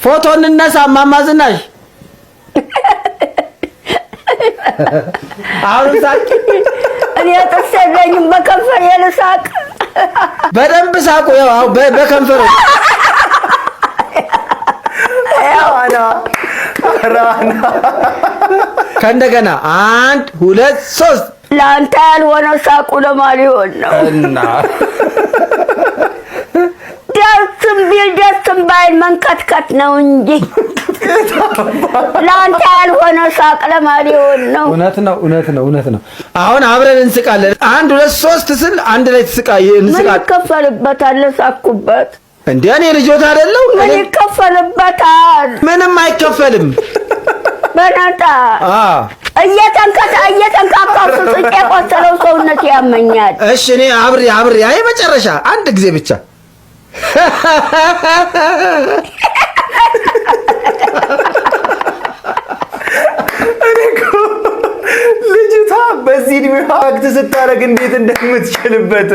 ፎቶ እንነሳ እማማ ዝናሽ አሁን ሳቂ እኔ ተሰለኝም በከንፈር የልሳቅ በደንብ ሳቁ ያው በከንፈር ራና ከእንደገና 1 2 3 ላንተ ያልሆነ ሳቁ ለማን ይሆን ነው እና ደስም ባይል መንከትከት ነው እንጂ ላንተ ያልሆነ ሳቅ ለማን ይሆን ነው እውነት ነው አሁን አብረን እንስቃለን 1 2 3 ስል አንድ ላይ እንስቃለን ምን ይከፈልበታል ሳቁበት እንዴ እኔ ልጆት አይደለው ምን ይከፈልበታል ምንም አይከፈልም በናታ እየተንካካው ስቄ ቆሰለው ሰውነት ያመኛል እሺ እኔ አብሬ አይ መጨረሻ አንድ ጊዜ ብቻ ልጅቷ በዚህ እድሜዋ አክት ስታረግ እንዴት እንደምትችልበት